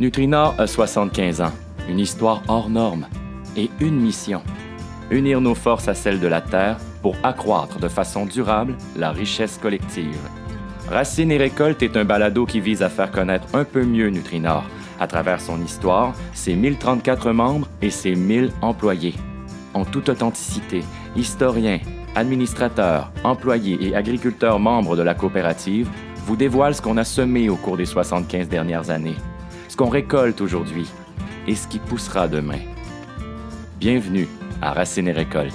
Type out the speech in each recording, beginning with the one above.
Nutrinor a 75 ans, une histoire hors norme et une mission: unir nos forces à celles de la Terre pour accroître de façon durable la richesse collective. Racines et récoltes est un balado qui vise à faire connaître un peu mieux Nutrinor à travers son histoire, ses 1034 membres et ses 1000 employés. En toute authenticité, historiens, administrateurs, employés et agriculteurs membres de la coopérative vous dévoilent ce qu'on a semé au cours des 75 dernières années, ce qu'on récolte aujourd'hui et ce qui poussera demain. Bienvenue à Racines et récoltes.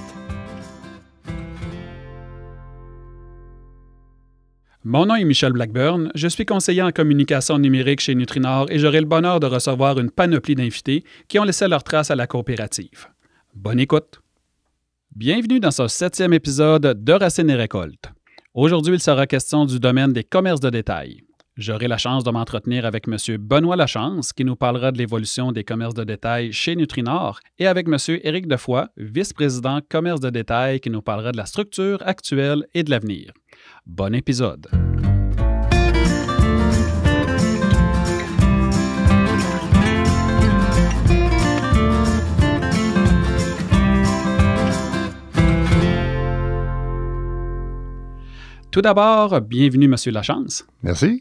Mon nom est Michel Blackburn, je suis conseiller en communication numérique chez Nutrinor et j'aurai le bonheur de recevoir une panoplie d'invités qui ont laissé leur trace à la coopérative. Bonne écoute! Bienvenue dans ce 7e épisode de Racines et récoltes. Aujourd'hui, il sera question du domaine des commerces de détail. J'aurai la chance de m'entretenir avec M. Benoît Lachance, qui nous parlera de l'évolution des commerces de détail chez Nutrinor, et avec M. Éric Defoy, vice-président commerce de détail, qui nous parlera de la structure actuelle et de l'avenir. Bon épisode! Tout d'abord, bienvenue, M. Lachance. Merci.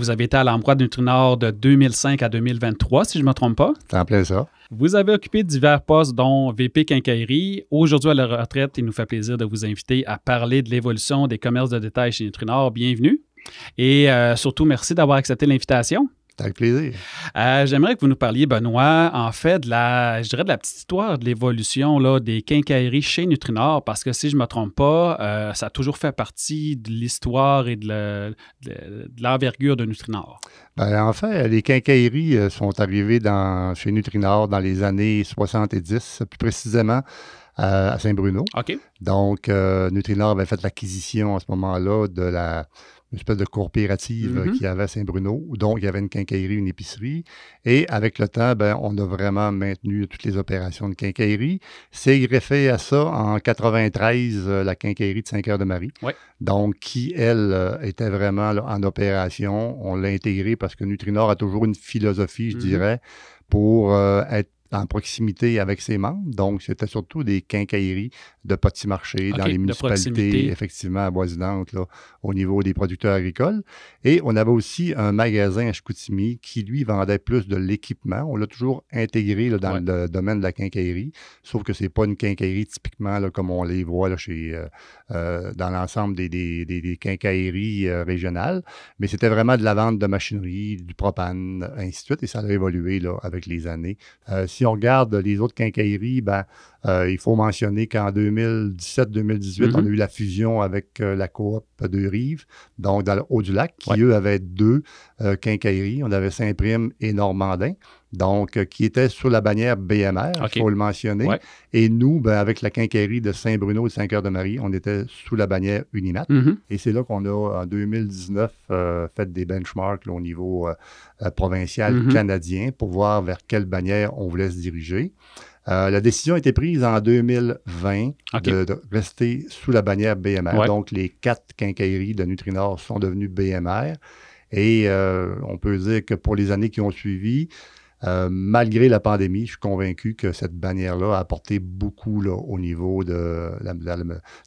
Vous avez été à l'emploi de Nutrinor de 2005 à 2023, si je ne me trompe pas. C'est en plein ça. Vous avez occupé divers postes, dont VP Quincaillerie. Aujourd'hui, à la retraite, il nous fait plaisir de vous inviter à parler de l'évolution des commerces de détail chez Nutrinor. Bienvenue. Et surtout, merci d'avoir accepté l'invitation. Avec plaisir. J'aimerais que vous nous parliez, Benoît, en fait, de la petite histoire de l'évolution là, des quincailleries chez Nutrinor, parce que si je ne me trompe pas, ça a toujours fait partie de l'histoire et de l'envergure de Nutrinor. En fait, les quincailleries sont arrivées chez Nutrinor dans les années 70, plus précisément à Saint-Bruno. OK. Donc, Nutrinor avait fait l'acquisition à ce moment-là de une espèce de coopérative qu'il y avait à Saint-Bruno, donc il y avait une quincaillerie, une épicerie. Et avec le temps, on a vraiment maintenu toutes les opérations de quincaillerie. C'est greffé à ça en 93, la quincaillerie de Saint-Cœur-de-Marie. Ouais. Donc, qui, elle, était vraiment là, en opération. On l'a intégrée parce que Nutrinor a toujours une philosophie, je dirais, pour être en proximité avec ses membres. Donc, c'était surtout des quincailleries de petits marchés dans les municipalités, effectivement, avoisinantes, là, au niveau des producteurs agricoles. Et on avait aussi un magasin à Chicoutimi qui, lui, vendait plus de l'équipement. On l'a toujours intégré là, dans le domaine de la quincaillerie, sauf que c'est pas une quincaillerie typiquement là, comme on les voit là, dans l'ensemble des quincailleries régionales, mais c'était vraiment de la vente de machinerie, du propane, ainsi de suite, et ça a évolué là, avec les années. Si on regarde les autres quincailleries, il faut mentionner qu'en 2017-2018, on a eu la fusion avec la coop de Rives, donc dans le Haut-du-Lac, qui, eux, avaient deux quincailleries. On avait Saint-Prime et Normandin, donc qui étaient sous la bannière BMR, il faut le mentionner. Ouais. Et nous, avec la quincaillerie de Saint-Bruno et de Saint-Cœur-de-Marie, on était sous la bannière Unimat. Et c'est là qu'on a, en 2019, fait des benchmarks là, au niveau provincial canadien pour voir vers quelle bannière on voulait se diriger. La décision a été prise en 2020 de rester sous la bannière BMR. Ouais. Donc, les 4 quincailleries de Nutrinor sont devenues BMR. Et on peut dire que pour les années qui ont suivi, malgré la pandémie, je suis convaincu que cette bannière-là a apporté beaucoup là, au niveau de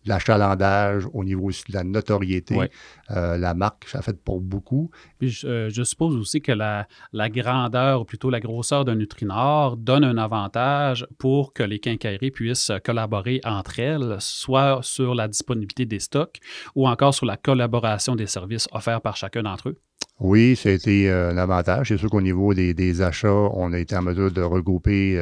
l'achalandage, au niveau aussi de la notoriété. Ouais. La marque, ça a fait pour beaucoup. Puis je suppose aussi que la grandeur, ou plutôt la grosseur de Nutrinor, donne un avantage pour que les quincailleries puissent collaborer entre elles, soit sur la disponibilité des stocks ou encore sur la collaboration des services offerts par chacun d'entre eux. Oui, ça a été un avantage. C'est sûr qu'au niveau des achats, on a été en mesure de regrouper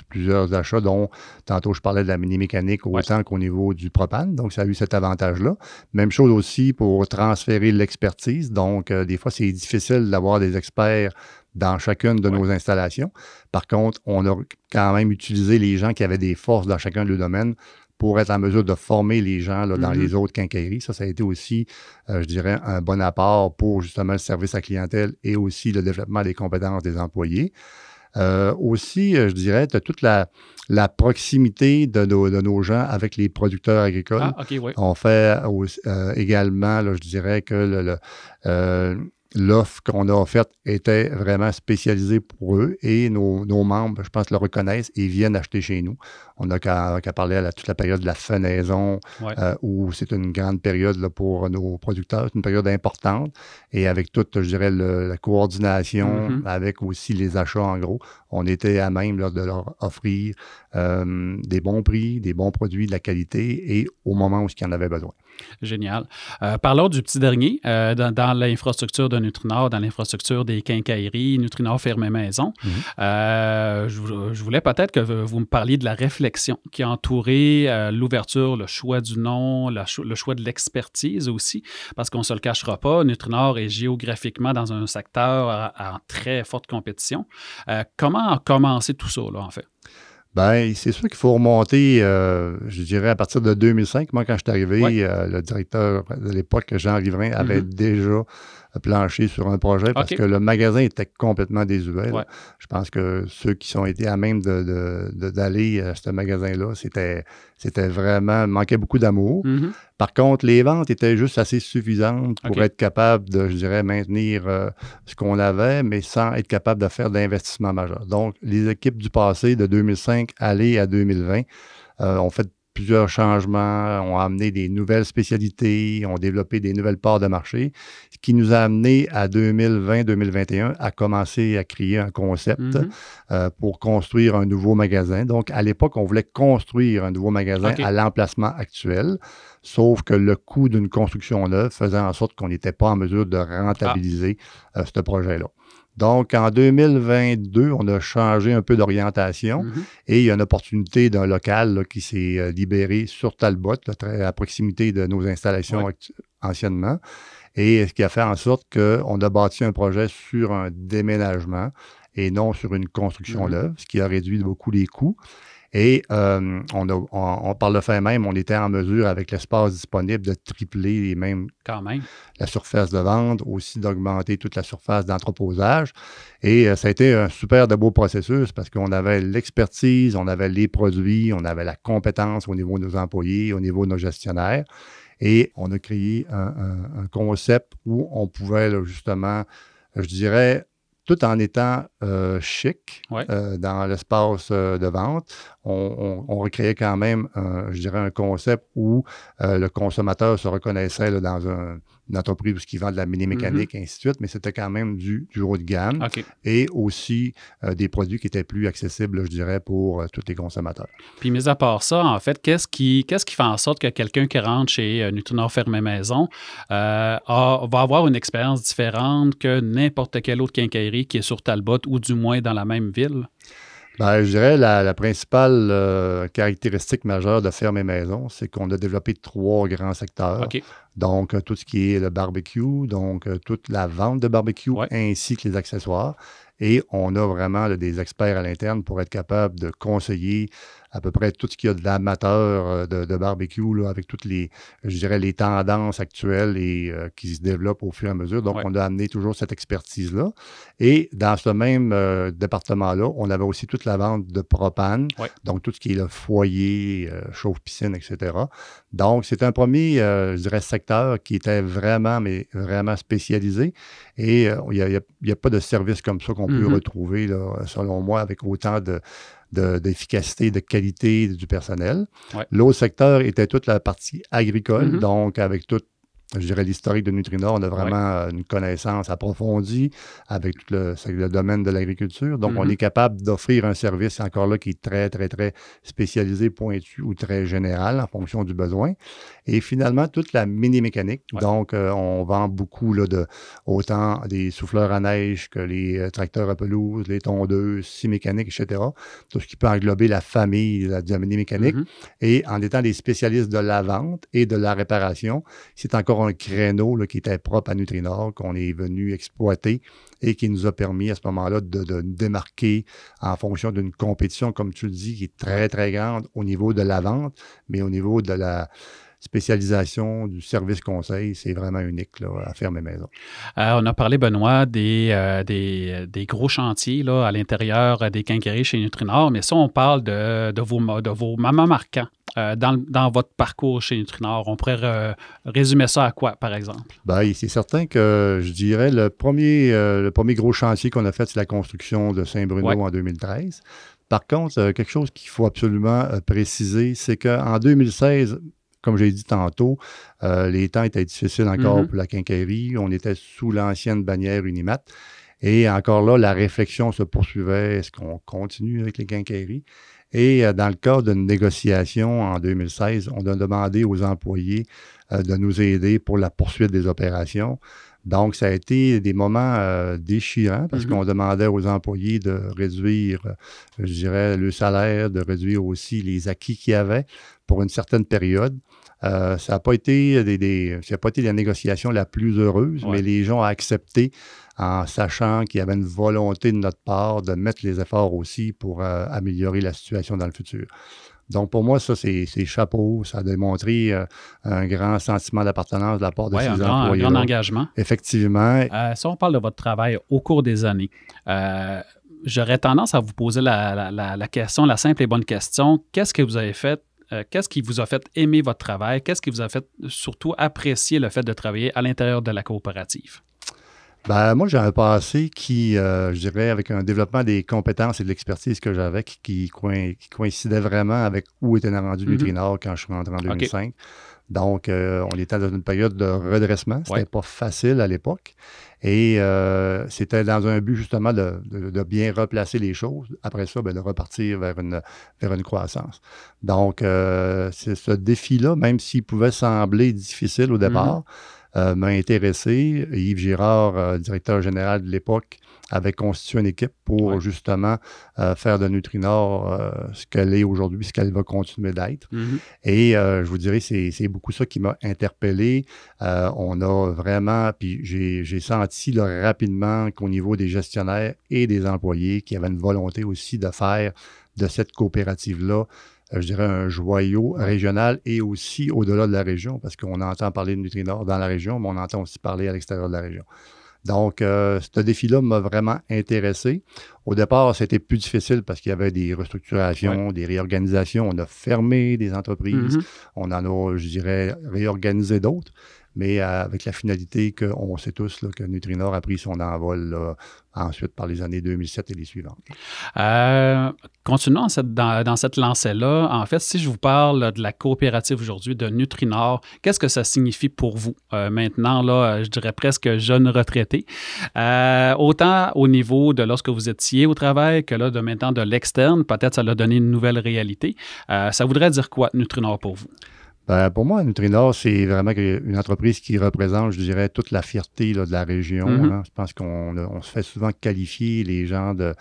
plusieurs achats, dont tantôt je parlais de la mini-mécanique autant qu'au niveau du propane. Donc, ça a eu cet avantage-là. Même chose aussi pour transférer l'expertise. Donc, des fois, c'est difficile d'avoir des experts dans chacune de nos installations. Par contre, on a quand même utilisé les gens qui avaient des forces dans chacun de leurs domaines pour être en mesure de former les gens là, dans les autres quincailleries. Ça a été aussi, je dirais, un bon apport pour justement le service à clientèle et aussi le développement des compétences des employés. Aussi, je dirais, tu as toute la proximité de nos gens avec les producteurs agricoles. Ah, OK, oui. On fait également, là, je dirais que l'offre qu'on a offerte était vraiment spécialisée pour eux et nos membres, je pense, le reconnaissent et viennent acheter chez nous. On n'a qu'à parler à toute la période de la fenaison où c'est une grande période là, pour nos producteurs. C'est une période importante et avec toute, je dirais, la coordination, avec aussi les achats en gros, on était à même là, de leur offrir des bons prix, des bons produits, de la qualité et au moment où ils en avaient besoin. Génial. Parlons du petit dernier. Dans l'infrastructure de Nutrinor, dans l'infrastructure des quincailleries, Nutrinor Ferme Maison, je voulais peut-être que vous me parliez de la réflexion qui a entouré l'ouverture, le choix du nom, le choix de l'expertise aussi, parce qu'on ne se le cachera pas, Nutrinor est géographiquement dans un secteur en très forte compétition. Comment a commencé tout ça, là, en fait? Bien, c'est sûr qu'il faut remonter, je dirais, à partir de 2005. Moi, quand je suis arrivé, le directeur de l'époque, Jean Riverain, avait déjà planché sur un projet parce que le magasin était complètement désuet. Je pense que ceux qui ont été à même d'aller à ce magasin-là, c'était vraiment, manquait beaucoup d'amour. Par contre, les ventes étaient juste assez suffisantes pour être capable de, je dirais, maintenir ce qu'on avait, mais sans être capable de faire d'investissement majeur. Donc, les équipes du passé, de 2005 aller à 2020, ont fait plusieurs changements, ont amené des nouvelles spécialités, ont développé des nouvelles parts de marché, ce qui nous a amené à 2020-2021 à commencer à créer un concept pour construire un nouveau magasin. Donc, à l'époque, on voulait construire un nouveau magasin à l'emplacement actuel, sauf que le coût d'une construction neuve faisait en sorte qu'on n'était pas en mesure de rentabiliser ce projet-là. Donc, en 2022, on a changé un peu d'orientation et il y a une opportunité d'un local là, qui s'est libéré sur Talbot, là, très à proximité de nos installations anciennement. Et ce qui a fait en sorte qu'on a bâti un projet sur un déménagement et non sur une construction neuve, ce qui a réduit beaucoup les coûts. Et par le fait même, on était en mesure, avec l'espace disponible, de tripler et même la surface de vente, aussi d'augmenter toute la surface d'entreposage. Et ça a été un super de beau processus parce qu'on avait l'expertise, on avait les produits, on avait la compétence au niveau de nos employés, au niveau de nos gestionnaires. Et on a créé un concept où on pouvait là, justement, je dirais, tout en étant chic dans l'espace de vente, on recréait quand même, je dirais, un concept où le consommateur se reconnaissait là, dans une entreprise qui vend de la mini-mécanique, et ainsi de suite, mais c'était quand même du haut de gamme et aussi des produits qui étaient plus accessibles, je dirais, pour tous les consommateurs. Puis, mis à part ça, en fait, qu'est-ce qui fait en sorte que quelqu'un qui rentre chez Nutrinor Ferme Maison va avoir une expérience différente que n'importe quelle autre quincaillerie qui est sur Talbot ou du moins dans la même ville? Bien, je dirais la principale caractéristique majeure de Ferme Maison, c'est qu'on a développé 3 grands secteurs. Donc, tout ce qui est le barbecue, donc toute la vente de barbecue ainsi que les accessoires. Et on a vraiment là, des experts à l'interne pour être capable de conseiller à peu près tout ce qu'il y a de l'amateur de barbecue, là, avec toutes les, je dirais, les tendances actuelles et qui se développent au fur et à mesure. Donc, on a amené toujours cette expertise-là. Et dans ce même département-là, on avait aussi toute la vente de propane, donc tout ce qui est le foyer, chauffe-piscine, etc. Donc, c'est un premier, je dirais, secteur qui était vraiment, mais vraiment spécialisé. Et il n'y a pas de service comme ça qu'on peut retrouver, là, selon moi, avec autant d'efficacité, de qualité du personnel. L'autre secteur était toute la partie agricole, donc avec toute, je dirais, l'historique de Nutrinor, on a vraiment une connaissance approfondie avec tout le domaine de l'agriculture. Donc, on est capable d'offrir un service encore là qui est très, très, très spécialisé, pointu ou très général en fonction du besoin. Et finalement, toute la mini-mécanique. Donc, on vend beaucoup là, autant des souffleurs à neige que les tracteurs à pelouse, les tondeuses, scie mécaniques, etc. Tout ce qui peut englober la famille de la mini-mécanique. Et en étant des spécialistes de la vente et de la réparation, c'est encore un créneau là, qui était propre à Nutrinor, qu'on est venu exploiter et qui nous a permis à ce moment-là de démarquer en fonction d'une compétition, comme tu le dis, qui est très, très grande au niveau de la vente, mais au niveau de la spécialisation, du service conseil, c'est vraiment unique là, à Ferme et Maisons. On a parlé, Benoît, des gros chantiers là, à l'intérieur des quincailleries chez Nutrinor, mais ça, on parle de vos moments marquants dans votre parcours chez Nutrinor. On pourrait résumer ça à quoi, par exemple? Bien, c'est certain que je dirais le premier gros chantier qu'on a fait, c'est la construction de Saint-Bruno en 2013. Par contre, quelque chose qu'il faut absolument préciser, c'est qu'en 2016, comme j'ai dit tantôt, les temps étaient difficiles encore pour la quincaillerie. On était sous l'ancienne bannière Unimat. Et encore là, la réflexion se poursuivait. Est-ce qu'on continue avec les quincailleries? Et dans le cadre d'une négociation en 2016, on a demandé aux employés de nous aider pour la poursuite des opérations. Donc, ça a été des moments déchirants parce qu'on demandait aux employés de réduire, je dirais, le salaire, de réduire aussi les acquis qu'il y avait pour une certaine période. Ça n'a pas été la négociation la plus heureuse, mais les gens ont accepté en sachant qu'il y avait une volonté de notre part de mettre les efforts aussi pour améliorer la situation dans le futur. Donc, pour moi, ça, c'est chapeau. Ça a démontré un grand sentiment d'appartenance de la part de ces employés. Un grand engagement. Effectivement. Si on parle de votre travail au cours des années, j'aurais tendance à vous poser la question, la simple et bonne question. Qu'est-ce que vous avez fait? Qu'est-ce qui vous a fait aimer votre travail? Qu'est-ce qui vous a fait surtout apprécier le fait de travailler à l'intérieur de la coopérative? Ben, moi, j'ai un passé qui, je dirais, avec un développement des compétences et de l'expertise que j'avais qui coïncidait vraiment avec où était rendu Nutrinor quand je suis rentré en 2005. Donc, on était dans une période de redressement. C'était pas facile à l'époque. Et c'était dans un but, justement, de bien replacer les choses. Après ça, de repartir vers une croissance. Donc, c'est ce défi-là, même s'il pouvait sembler difficile au départ, m'a intéressé. Yves Girard, directeur général de l'époque, avait constitué une équipe pour justement faire de Nutrinor ce qu'elle est aujourd'hui, ce qu'elle va continuer d'être. Et je vous dirais, c'est beaucoup ça qui m'a interpellé. On a vraiment, puis j'ai senti là, rapidement qu'au niveau des gestionnaires et des employés, qu'il y avait une volonté aussi de faire de cette coopérative-là je dirais, un joyau régional et aussi au-delà de la région, parce qu'on entend parler de Nutrinor dans la région, mais on entend aussi parler à l'extérieur de la région. Donc, ce défi-là m'a vraiment intéressé. Au départ, c'était plus difficile parce qu'il y avait des restructurations, des réorganisations. On a fermé des entreprises. On en a, je dirais, réorganisé d'autres. Mais avec la finalité qu'on sait tous là, que Nutrinor a pris son envol là, ensuite par les années 2007 et les suivantes. Continuons dans cette lancée-là. En fait, si je vous parle de la coopérative aujourd'hui de Nutrinor, qu'est-ce que ça signifie pour vous? Maintenant, là, je dirais presque jeune retraité. Autant au niveau de lorsque vous étiez au travail que là, de maintenant de l'externe, peut-être ça l'a donné une nouvelle réalité. Ça voudrait dire quoi, Nutrinor, pour vous? Ben, pour moi, Nutrinor, c'est vraiment une entreprise qui représente, je dirais, toute la fierté là, de la région. Hein. Je pense qu'on se fait souvent qualifier, les gens du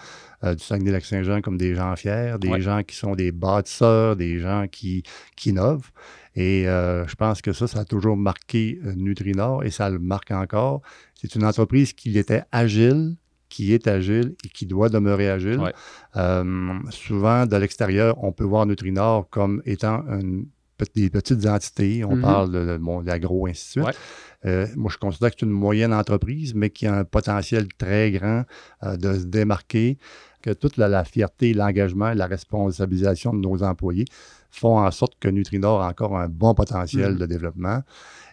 Saguenay-Lac-Saint-Jean, comme des gens fiers, des gens qui sont des bâtisseurs, des gens qui innovent. Et je pense que ça a toujours marqué Nutrinor et ça le marque encore. C'est une entreprise qui était agile, qui est agile et qui doit demeurer agile. Souvent, de l'extérieur, on peut voir Nutrinor comme étant des petites entités. On parle de l'agro, ainsi de suite. Moi, je considère que c'est une moyenne entreprise, mais qui a un potentiel très grand de se démarquer, que toute la fierté, l'engagement et la responsabilisation de nos employés font en sorte que Nutrinor a encore un bon potentiel de développement.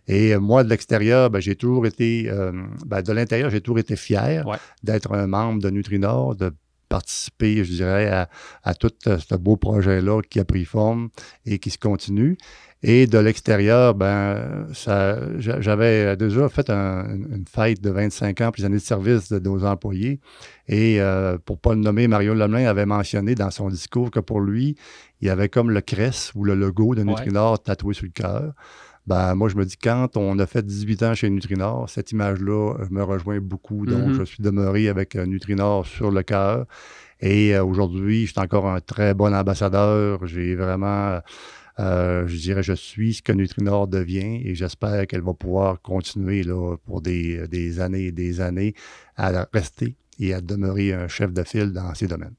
Et moi, de l'extérieur, j'ai toujours été, de l'intérieur, j'ai toujours été fier d'être un membre de Nutrinor, de participer, je dirais, à tout ce beau projet-là qui a pris forme et qui se continue. Et de l'extérieur, j'avais déjà fait une fête de 25 ans pour les années de service de nos employés. Et pour ne pas le nommer, Mario Lemelin avait mentionné dans son discours que pour lui, il y avait comme le crest ou le logo de Nutrinor tatoué sur le cœur. Moi, je me dis, quand on a fait 18 ans chez Nutrinor, cette image-là me rejoint beaucoup. Donc, je suis demeuré avec Nutrinor sur le cœur. Et aujourd'hui, je suis encore un très bon ambassadeur. J'ai vraiment, je dirais, je suis ce que Nutrinor devient et j'espère qu'elle va pouvoir continuer là, pour des années et des années à rester et à demeurer un chef de file dans ces domaines.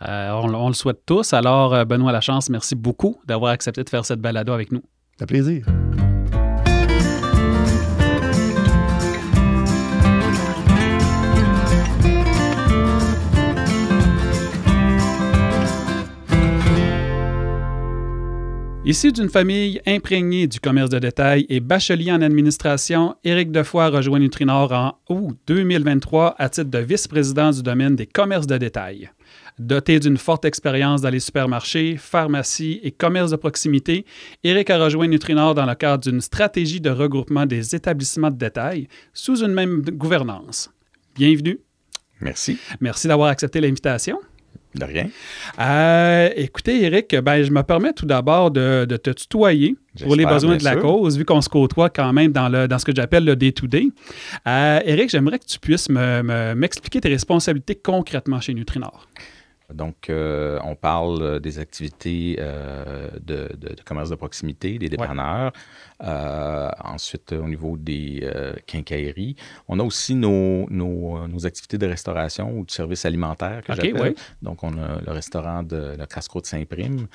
On le souhaite tous. Alors, Benoît Lachance, merci beaucoup d'avoir accepté de faire cette balado avec nous. Ça fait plaisir. Issu d'une famille imprégnée du commerce de détail et bachelier en administration, Éric Defoy rejoint Nutrinor en août 2023 à titre de vice-président du domaine des commerces de détail. Doté d'une forte expérience dans les supermarchés, pharmacies et commerces de proximité, Éric a rejoint Nutrinor dans le cadre d'une stratégie de regroupement des établissements de détail sous une même gouvernance. Bienvenue. Merci. Merci d'avoir accepté l'invitation. De rien. Écoutez, Éric, je me permets tout d'abord de te tutoyer pour les besoins de la cause, vu qu'on se côtoie quand même dans ce que j'appelle le day-to-day. Éric, j'aimerais que tu puisses m'expliquer tes responsabilités concrètement chez Nutrinor. Donc, on parle des activités de commerce de proximité, des dépanneurs. Ensuite, au niveau des quincailleries, on a aussi nos activités de restauration ou de services alimentaires que j'appelle. Oui. Donc, on a le restaurant de la Casse-Croûte Saint-Prime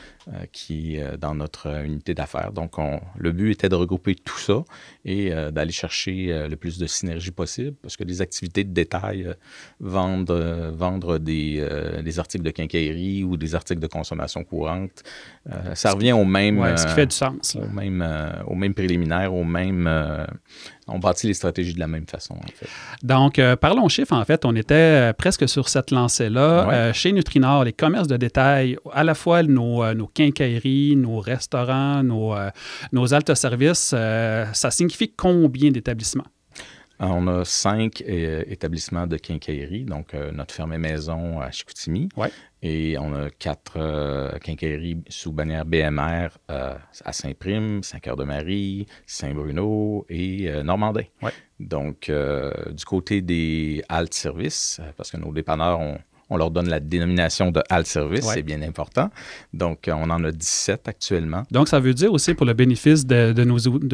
qui est dans notre unité d'affaires. Donc, le but était de regrouper tout ça et d'aller chercher le plus de synergie possible parce que les activités de détail, vendre des articles de quincaillerie ou des articles de consommation courante, ça revient au même... Oui, ce qui fait du sens. Au même préliminaire, on bâtit les stratégies de la même façon, en fait. Donc, parlons chiffres, en fait. On était presque sur cette lancée-là. Ouais. Chez Nutrinor, les commerces de détail, à la fois nos quincailleries, nos restaurants, nos altes-services, ça signifie combien d'établissements? On a 5 établissements de quincaillerie, donc notre ferme maison à Chicoutimi. Ouais. Et on a 4 quincailleries sous bannière BMR à Saint-Prime, Saint-Cœur-de-Marie, Saint-Bruno et Normandin. Ouais. Donc, du côté des haltes services, parce que nos dépanneurs on leur donne la dénomination de halte service, ouais. C'est bien important. Donc, on en a 17 actuellement. Donc, ça veut dire aussi pour le bénéfice de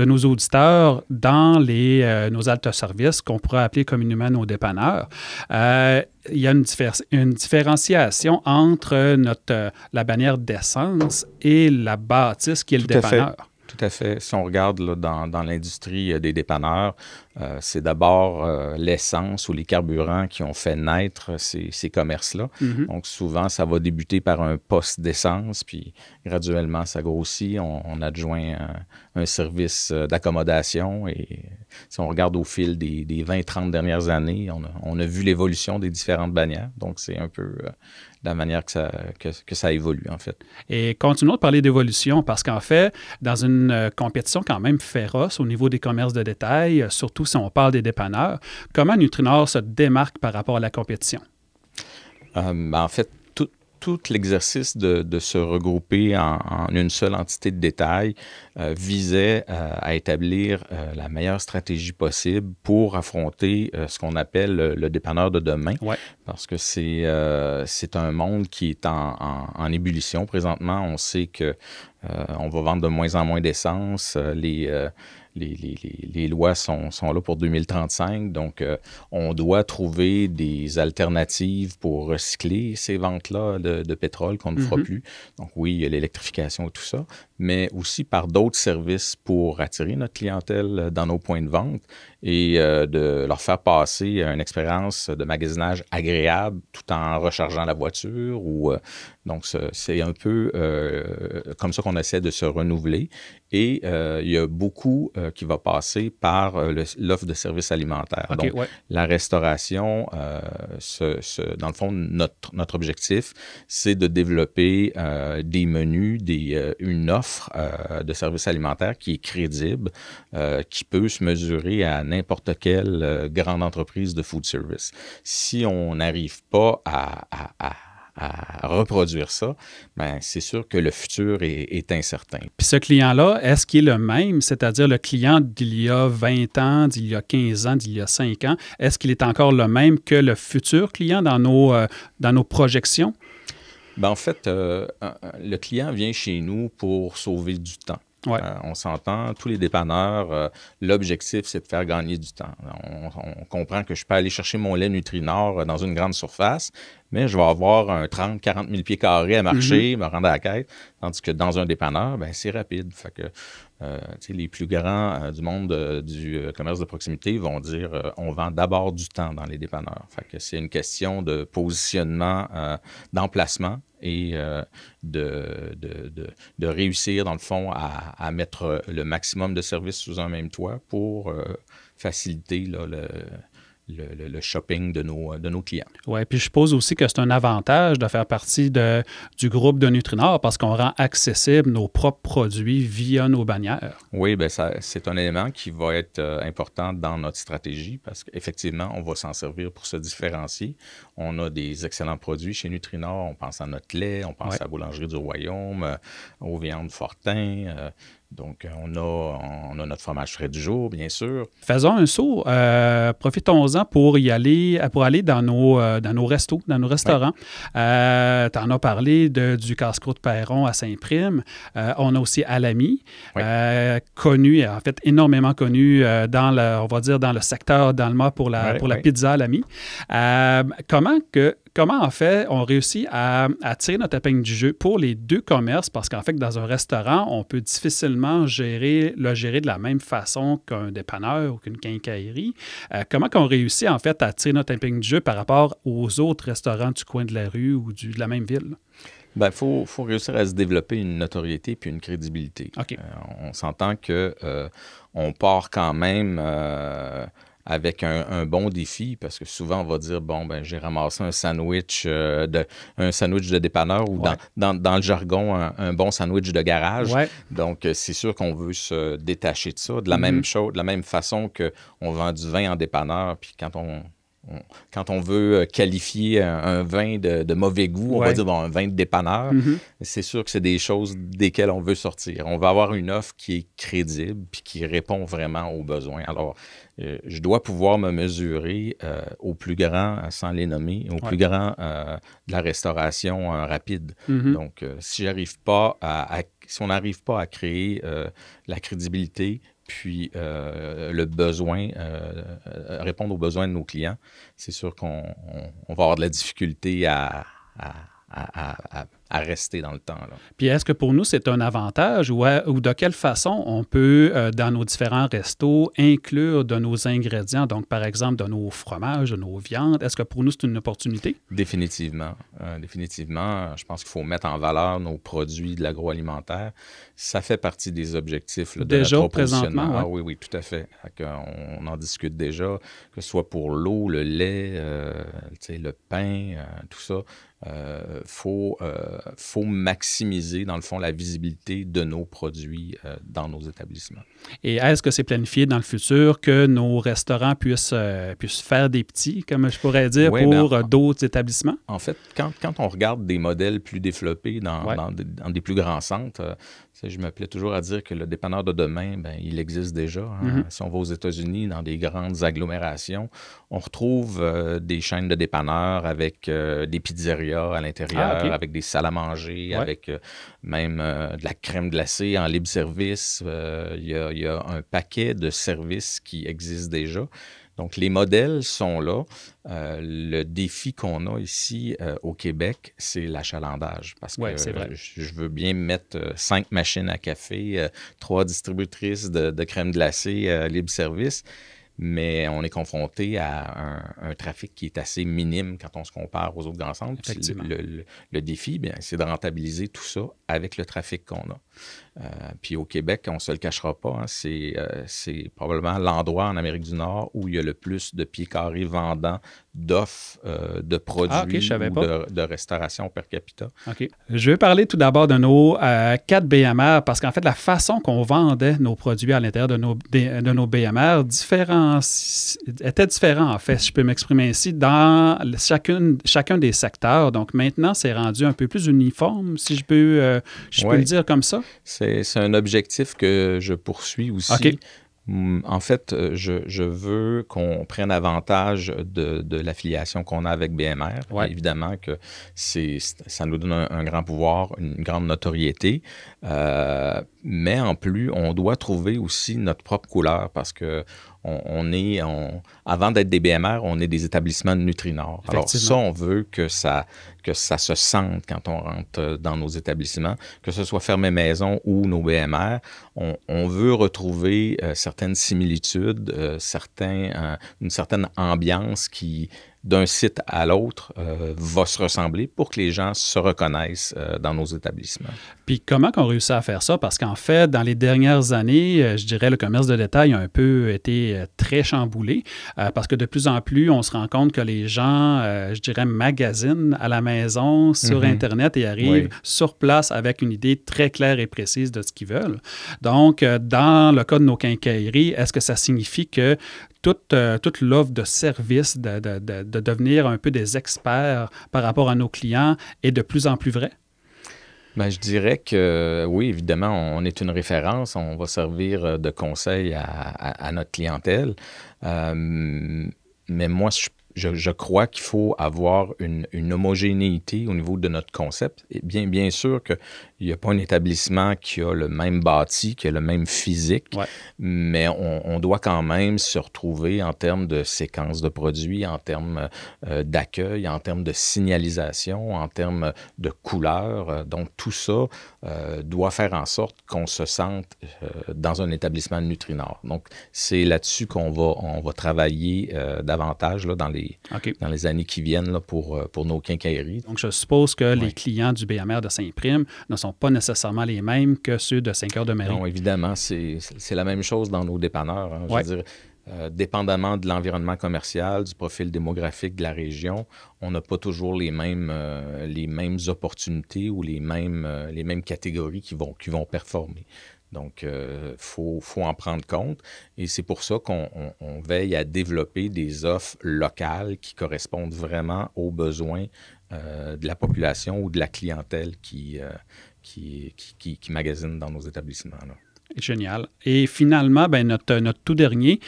nos auditeurs dans nos haltes services, qu'on pourrait appeler communément nos dépanneurs, il y a une différenciation entre la bannière d'essence et la bâtisse qui est le dépanneur. Tout à fait. Si on regarde là, dans l'industrie des dépanneurs, c'est d'abord l'essence ou les carburants qui ont fait naître ces commerces-là. Mm-hmm. Donc, souvent, ça va débuter par un poste d'essence, puis graduellement, ça grossit. On adjoint un service d'accommodation. Et si on regarde au fil des 20-30 dernières années, on a vu l'évolution des différentes bannières. Donc, c'est un peu la manière que ça évolue, en fait. Et continuons de parler d'évolution, parce qu'en fait, dans une compétition quand même féroce au niveau des commerces de détail, surtout si on parle des dépanneurs, comment Nutrinor se démarque par rapport à la compétition? En fait, tout l'exercice de se regrouper en une seule entité de détail visait à établir la meilleure stratégie possible pour affronter ce qu'on appelle le dépanneur de demain. Ouais. Parce que c'est un monde qui est en ébullition présentement. On sait que on va vendre de moins en moins d'essence. Les lois sont là pour 2035, donc on doit trouver des alternatives pour recycler ces ventes-là de pétrole qu'on ne fera plus. Donc oui, il y a l'électrification et tout ça, mais aussi par d'autres services pour attirer notre clientèle dans nos points de vente et de leur faire passer une expérience de magasinage agréable tout en rechargeant la voiture. Donc, c'est un peu comme ça qu'on essaie de se renouveler. Et il y a beaucoup qui va passer par l'offre de services alimentaires. Okay, donc, la restauration, dans le fond, notre objectif, c'est de développer des menus, une offre de services alimentaires qui est crédible, qui peut se mesurer à n'importe quelle grande entreprise de food service. Si on n'arrive pas à reproduire ça, bien, c'est sûr que le futur est incertain. Puis ce client-là, est-ce qu'il est le même, c'est-à-dire le client d'il y a 20 ans, d'il y a 15 ans, d'il y a 5 ans, est-ce qu'il est encore le même que le futur client dans nos projections? Bien, en fait, le client vient chez nous pour sauver du temps. Ouais. On s'entend, tous les dépanneurs, l'objectif, c'est de faire gagner du temps. On comprend que je peux aller chercher mon lait Nutrinor dans une grande surface, mais je vais avoir un 30-40 000 pieds carrés à marcher, me rendre à la caisse, tandis que dans un dépanneur, ben, c'est rapide. Fait que les plus grands du monde du commerce de proximité vont dire on vend d'abord du temps dans les dépanneurs. Fait que c'est une question de positionnement, d'emplacement et de réussir, dans le fond, à mettre le maximum de services sous un même toit pour faciliter là, le shopping de nos clients. Oui, puis je suppose aussi que c'est un avantage de faire partie du groupe de Nutrinor parce qu'on rend accessible nos propres produits via nos bannières. Oui, bien, c'est un élément qui va être important dans notre stratégie parce qu'effectivement, on va s'en servir pour se différencier. On a des excellents produits chez Nutrinor. On pense à notre lait, on pense à la Boulangerie du Royaume, aux viandes Fortin. Donc, on a notre fromage frais du jour, bien sûr. Faisons un saut. Profitons-en pour aller dans nos restos, dans nos restaurants. Tu en as parlé du casse-croûte Perron à Saint-Prime. On a aussi Alami, connu, en fait, énormément connu on va dire, dans le secteur d'Alma pour la pizza Alami. Comment, en fait, on réussit à tirer notre épingle du jeu pour les deux commerces? Parce qu'en fait, dans un restaurant, on peut difficilement le gérer de la même façon qu'un dépanneur ou qu'une quincaillerie. Comment on réussit, en fait, à tirer notre épingle du jeu par rapport aux autres restaurants du coin de la rue ou de la même ville? Bien, faut réussir à se développer une notoriété puis une crédibilité. Okay. On s'entend que on part quand même avec un bon défi, parce que souvent, on va dire, bon, ben j'ai ramassé un sandwich de dépanneur ou dans le jargon, un bon sandwich de garage. Ouais. Donc, c'est sûr qu'on veut se détacher de ça. De la même chose, de la même façon qu'on vend du vin en dépanneur, puis quand on veut qualifier un vin de mauvais goût, on va dire, bon, un vin de dépanneur. C'est sûr que c'est des choses desquelles on veut sortir. On va avoir une offre qui est crédible puis qui répond vraiment aux besoins. Alors, je dois pouvoir me mesurer aux plus grands, sans les nommer, aux plus grands de la restauration rapide. Donc, si on n'arrive pas à créer la crédibilité, puis le besoin, répondre aux besoins de nos clients, c'est sûr qu'on va avoir de la difficulté à rester dans le temps. Là. Puis est-ce que pour nous, c'est un avantage ou de quelle façon on peut, dans nos différents restos, inclure de nos ingrédients, donc par exemple de nos fromages, de nos viandes? Est-ce que pour nous, c'est une opportunité? Définitivement. Définitivement. Je pense qu'il faut mettre en valeur nos produits de l'agroalimentaire. Ça fait partie des objectifs là, de déjà, notre positionnement. présentement, Ah, oui, tout à fait. On en discute déjà, que ce soit pour l'eau, le lait, le pain, tout ça. Faut maximiser, dans le fond, la visibilité de nos produits dans nos établissements. Et est-ce que c'est planifié dans le futur que nos restaurants puissent faire des petits, comme je pourrais dire, pour d'autres établissements? En fait, quand on regarde des modèles plus développés dans des plus grands centres, je me plais toujours à dire que le dépanneur de demain, ben, il existe déjà. Hein. Si on va aux États-Unis, dans des grandes agglomérations, on retrouve des chaînes de dépanneurs avec des pizzerias à l'intérieur, avec des salles à manger, avec même de la crème glacée en libre service. Il y a un paquet de services qui existent déjà. Donc, les modèles sont là. Le défi qu'on a ici au Québec, c'est l'achalandage. Parce que je veux bien mettre 5 machines à café, 3 distributrices de crème glacée libre-service, mais on est confronté à un trafic qui est assez minime quand on se compare aux autres grands centres. Le défi, bien, c'est de rentabiliser tout ça avec le trafic qu'on a. Puis au Québec, on ne se le cachera pas, hein, c'est probablement l'endroit en Amérique du Nord où il y a le plus de pieds carrés vendant d'offres de produits ou de restauration per capita. OK. Je vais parler tout d'abord de nos 4 BMR parce qu'en fait, la façon qu'on vendait nos produits à l'intérieur de nos BMR était différent, en fait, si je peux m'exprimer ainsi, dans chacun des secteurs. Donc maintenant, c'est rendu un peu plus uniforme, si je peux le dire comme ça. C'est un objectif que je poursuis aussi. Okay. En fait, je veux qu'on prenne avantage de l'affiliation qu'on a avec BMR. Ouais. Évidemment que ça nous donne un grand pouvoir, une grande notoriété. Mais en plus, on doit trouver aussi notre propre couleur parce que avant d'être des BMR, on est des établissements de Nutrinor. Alors ça, on veut que ça se sente quand on rentre dans nos établissements, que ce soit Fermé Maison ou nos BMR. On veut retrouver certaines similitudes, une certaine ambiance qui, d'un site à l'autre, va se ressembler pour que les gens se reconnaissent dans nos établissements. Puis comment on réussit à faire ça? Parce qu'en fait, dans les dernières années, je dirais le commerce de détail a un peu été très chamboulé parce que de plus en plus, on se rend compte que les gens, je dirais, magasinent à la maison, sur Internet et arrivent sur place avec une idée très claire et précise de ce qu'ils veulent. Donc, dans le cas de nos quincailleries, est-ce que ça signifie que toute l'offre de service, de devenir un peu des experts par rapport à nos clients est de plus en plus vraie? Bien, je dirais que oui, évidemment, on est une référence. On va servir de conseil à notre clientèle. Mais moi, je crois qu'il faut avoir une homogénéité au niveau de notre concept. Et bien sûr qu'il n'y a pas un établissement qui a le même bâti, qui a le même physique, mais on doit quand même se retrouver en termes de séquence de produits, en termes d'accueil, en termes de signalisation, en termes de couleurs. Donc, tout ça doit faire en sorte qu'on se sente dans un établissement de Nutrinor. Donc, c'est là-dessus qu'on va travailler davantage là, dans les années qui viennent là, pour nos quincailleries. Donc, je suppose que les clients du BMR de Saint-Prime ne sont pas nécessairement les mêmes que ceux de Saint-Cœur-de-Marie. Non, évidemment, c'est la même chose dans nos dépanneurs. Hein. Je veux dire, dépendamment de l'environnement commercial, du profil démographique de la région, on n'a pas toujours les mêmes opportunités ou les mêmes catégories qui vont performer. Donc, faut en prendre compte et c'est pour ça qu'on veille à développer des offres locales qui correspondent vraiment aux besoins de la population ou de la clientèle qui magasine dans nos établissements. Là. Génial. Et finalement, notre tout dernier,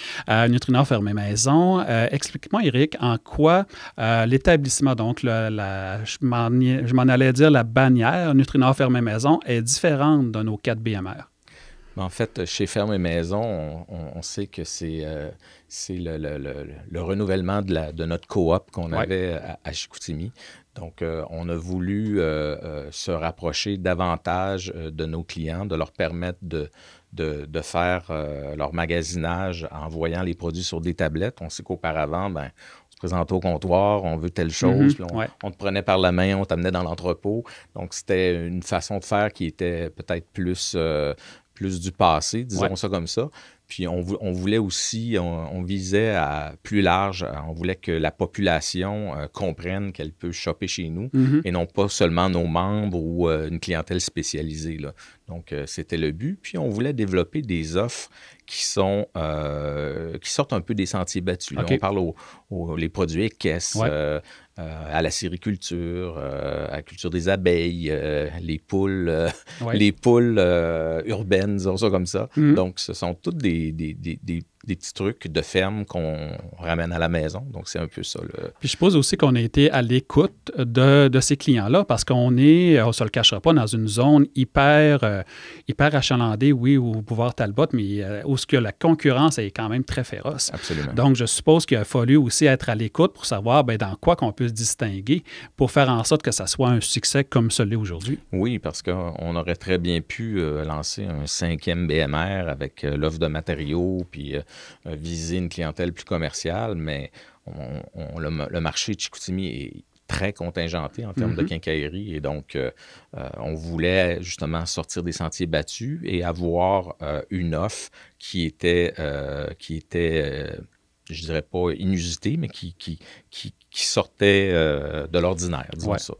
Nutrinor Fermé Maison. Explique-moi, Éric, en quoi l'établissement, donc je m'en allais dire la bannière Nutrinor Fermé Maison est différente de nos 4 BMR. En fait, chez Fermé Maison, on sait que c'est le renouvellement de notre coop qu'on avait à Chicoutimi. Donc, on a voulu se rapprocher davantage de nos clients, de leur permettre de faire leur magasinage en voyant les produits sur des tablettes. On sait qu'auparavant, on se présentait au comptoir, on veut telle chose, puis on te prenait par la main, on t'amenait dans l'entrepôt. Donc, c'était une façon de faire qui était peut-être plus du passé, disons ça comme ça. Puis on voulait aussi, on visait à plus large, on voulait que la population comprenne qu'elle peut shopper chez nous et non pas seulement nos membres ou une clientèle spécialisée, là. Donc, c'était le but. Puis on voulait développer des offres qui sortent un peu des sentiers battus. Là. On parle les produits équestres, à la sériculture, à la culture des abeilles, les poules urbaines, disons ça comme ça. Donc, ce sont tous des petits trucs de ferme qu'on ramène à la maison. Donc, c'est un peu ça. Puis, je suppose aussi qu'on a été à l'écoute de ces clients-là parce qu'on est, on ne se le cachera pas, dans une zone hyper achalandée, oui, au boulevard Talbot, mais où la concurrence est quand même très féroce. Absolument. Donc, je suppose qu'il a fallu aussi être à l'écoute pour savoir dans quoi qu'on peut se distinguer pour faire en sorte que ça soit un succès comme celui aujourd'hui. Oui, parce qu'on aurait très bien pu lancer un 5e BMR avec l'offre de matériaux, puis viser une clientèle plus commerciale, mais le marché de Chicoutimi est très contingenté en termes de quincaillerie et donc on voulait justement sortir des sentiers battus et avoir une offre qui était je dirais pas inusitée, mais qui sortait de l'ordinaire, disons ça.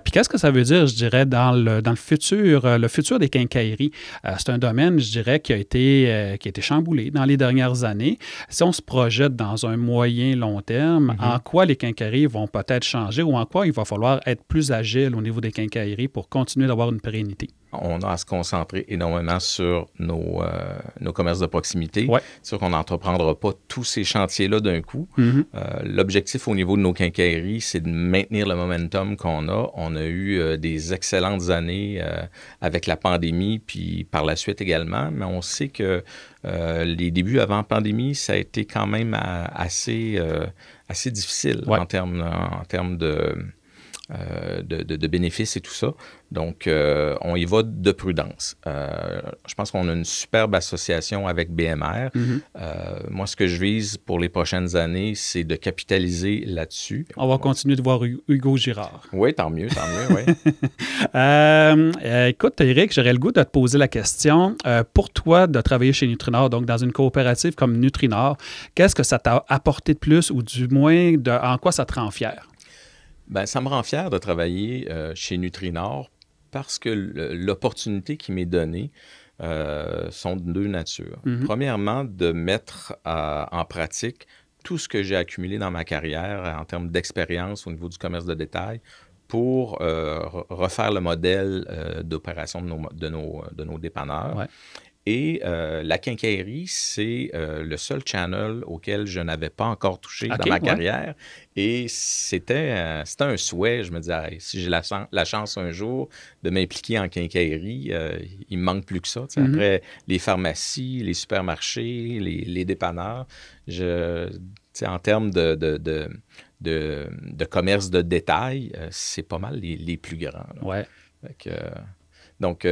Puis qu'est-ce que ça veut dire, je dirais, dans le futur des quincailleries? C'est un domaine, je dirais, qui a été chamboulé dans les dernières années. Si on se projette dans un moyen long terme, en quoi les quincailleries vont peut-être changer ou en quoi il va falloir être plus agile au niveau des quincailleries pour continuer d'avoir une pérennité? on a à se concentrer énormément sur nos commerces de proximité. Ouais. C'est sûr qu'on n'entreprendra pas tous ces chantiers-là d'un coup. L'objectif au niveau de nos quincailleries, c'est de maintenir le momentum qu'on a. On a eu des excellentes années avec la pandémie, puis par la suite également, mais on sait que les débuts avant la pandémie, ça a été quand même assez difficile en termes de bénéfices et tout ça. Donc, on y va de prudence. Je pense qu'on a une superbe association avec BMR. Moi, ce que je vise pour les prochaines années, c'est de capitaliser là-dessus. On va continuer de voir Hugo Girard. Oui, tant mieux, oui. Écoute, Éric, j'aurais le goût de te poser la question. Pour toi, de travailler chez Nutrinor, donc dans une coopérative comme Nutrinor, qu'est-ce que ça t'a apporté de plus ou du moins, en quoi ça te rend fier? Bien, ça me rend fier de travailler chez Nutrinor parce que l'opportunité qui m'est donnée sont de deux natures. Premièrement, de mettre en pratique tout ce que j'ai accumulé dans ma carrière en termes d'expérience au niveau du commerce de détail pour refaire le modèle d'opération de nos dépanneurs. Ouais. Et la quincaillerie, c'est le seul channel auquel je n'avais pas encore touché dans ma carrière. Et c'était un souhait. Je me disais, hey, si j'ai la chance un jour de m'impliquer en quincaillerie, il me manque plus que ça. Après les pharmacies, les supermarchés, les dépanneurs, en termes de commerce de détail, c'est pas mal les plus grands. Là. Ouais. Donc,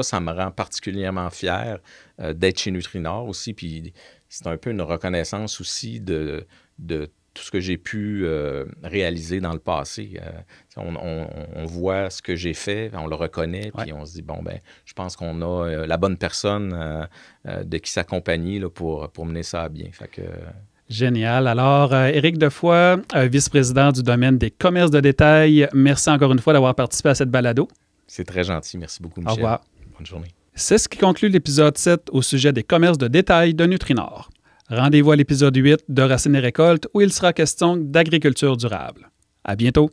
ça me rend particulièrement fier d'être chez Nutrinor aussi. Puis c'est un peu une reconnaissance aussi de tout ce que j'ai pu réaliser dans le passé. On voit ce que j'ai fait, on le reconnaît, puis on se dit, bon, ben, je pense qu'on a la bonne personne de qui s'accompagner là, pour mener ça à bien. Fait que... Génial. Alors, Éric Defoy, vice-président du domaine des commerces de détail, merci encore une fois d'avoir participé à cette balado. C'est très gentil. Merci beaucoup, Michel. Au revoir. Bonne journée. C'est ce qui conclut l'épisode 7 au sujet des commerces de détail de Nutrinor. Rendez-vous à l'épisode 8 de Racines et récoltes où il sera question d'agriculture durable. À bientôt.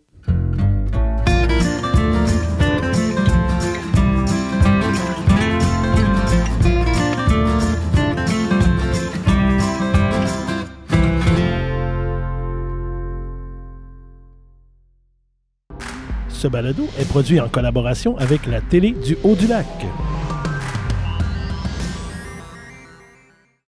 Ce balado est produit en collaboration avec la Télé du Haut-du-Lac.